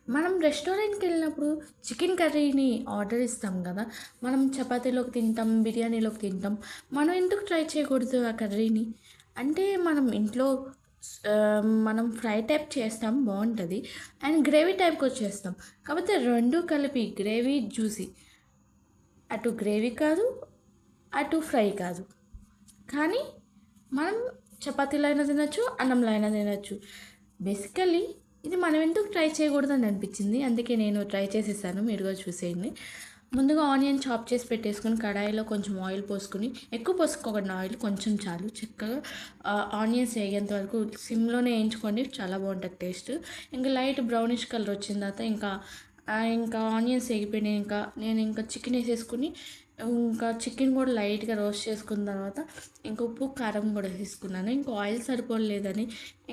మనం రెస్టారెంట్‌కి వెళ్ళినప్పుడు చికెన్ కర్రీని ఆర్డర్ ఇస్తాం కదా! మనం చపాతీలోకి తింటాం, బిర్యానీలోకి తింటాం. మనం ఎందుకు ట్రై చేయకూడదు ఆ కర్రీని? అంటే మనం ఇంట్లో మనం ఫ్రై టైప్ చేస్తాం బావుంటది. అండ్ గ్రేవీ టైప్‌కొచ్చేస్తాం. కాకపోతే 2 కలిపి గ్రేవీ, జ్యూసీ. అటు గ్రేవీ కాదు, అటు ఫ్రై కాదు. కానీ మనం చపాతీలో అయినా తినొచ్చు, అన్నంలో అయినా తినొచ్చు. బేసికల్లీ ఇది మనం ఎందుకు ట్రై చేయకూడదని అనిపించింది. అందుకే నేను ట్రై చేసేసాను. మీరు కూడా చూసేయండి. ముందుగా ఆనియన్ చాప్ చేసి పెట్టేసుకొని కడాయిలో కొంచెం ఆయిల్ పోసుకొని, ఎక్కువ పోసుకోకండి ఆయిల్, కొంచెం చాలు. చక్కగా ఆనియన్స్ వేగేంత వరకు సిమ్‌లోనే వేయించుకోండి. చాలా బాగుంటుంది టేస్ట్. ఇంకా లైట్ బ్రౌనిష్ కలర్ వచ్చిన తర్వాత ఇంకా ఆనియన్స్ వేగిపోయినాయి. నేను ఇంకా చికెన్ వేసేసుకుని ఇంకా చికెన్ కూడా లైట్గా రోస్ట్ చేసుకున్న తర్వాత ఇంకా ఉప్పు కారం కూడా వేసేసుకున్నాను. ఇంకా ఆయిల్ సరిపోలేదని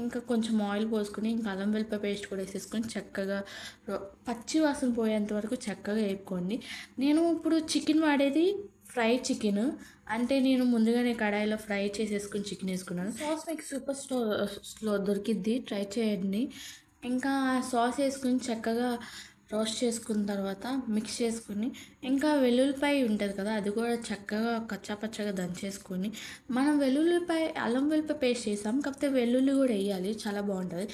ఇంకా కొంచెం ఆయిల్ పోసుకుని ఇంకా అల్లం వెల్లిపాయ పేస్ట్ కూడా వేసేసుకొని చక్కగా పచ్చి వాసన పోయేంత వరకు చక్కగా వేపుకోండి. నేను ఇప్పుడు చికెన్ వాడేది ఫ్రై చికెన్. అంటే నేను ముందుగానే కడాయిలో ఫ్రై చేసేసుకుని చికెన్ వేసుకున్నాను. సాస్ మీకు సూపర్ స్టోర్స్లో దొరికిద్ది, ట్రై చేయండి. ఇంకా సాస్ వేసుకుని చక్కగా రోస్ట్ చేసుకున్న తర్వాత మిక్స్ చేసుకుని ఇంకా వెల్లుల్లిపాయ ఉంటుంది కదా, అది కూడా చక్కగా కచ్చాపచ్చగా దంచేసుకొని మనం అల్లం వెల్లుల్లిపాయ పేస్ట్ చేసాం, కాకపోతే వెల్లుల్లి కూడా వేయాలి, చాలా బాగుంటుంది.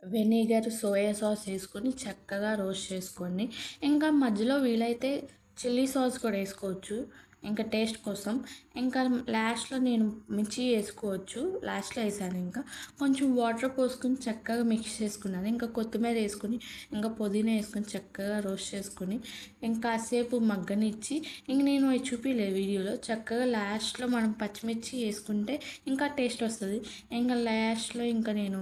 వెనిగర్, సోయా సాస్ వేసుకొని చక్కగా రోస్ట్ చేసుకొని ఇంకా మధ్యలో వీలైతే చిల్లీ సాస్ కూడా వేసుకోవచ్చు ఇంకా టేస్ట్ కోసం. ఇంకా లాస్ట్లో నేను మిర్చి వేసుకోవచ్చు, లాస్ట్లో వేసాను. ఇంకా కొంచెం వాటర్ పోసుకొని చక్కగా మిక్స్ చేసుకున్నాను. ఇంకా కొత్తిమీర వేసుకొని ఇంకా పుదీనా వేసుకొని చక్కగా రోస్ట్ చేసుకొని ఇంకా కాసేపు మగ్గనిచ్చి ఇంక నేను అవి చూపించలేదు వీడియోలో, చక్కగా లాస్ట్లో మనం పచ్చిమిర్చి వేసుకుంటే ఇంకా టేస్ట్ వస్తుంది. ఇంకా లాస్ట్లో ఇంకా నేను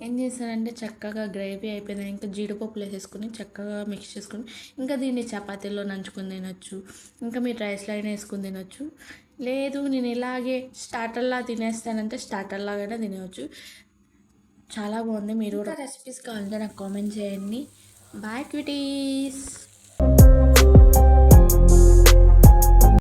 ఏం చేశానంటే చక్కగా గ్రేవీ అయిపోయింది. ఇంకా జీడిపప్పులు వేసేసుకొని చక్కగా మిక్స్ చేసుకొని ఇంకా దీన్ని చపాతీలో నంచుకొని తినొచ్చు. ఇంకా మీరు రైస్లో అయినా వేసుకొని తినొచ్చు. లేదు నేను ఇలాగే స్టార్టర్లా తినేస్తానంటే స్టార్టర్లాగానే తినవచ్చు. చాలా బాగుంది. మీరు కూడా రెసిపీస్ కావాలంటే నాకు కామెంట్ చేయండి. బాయ్ క్విటీస్.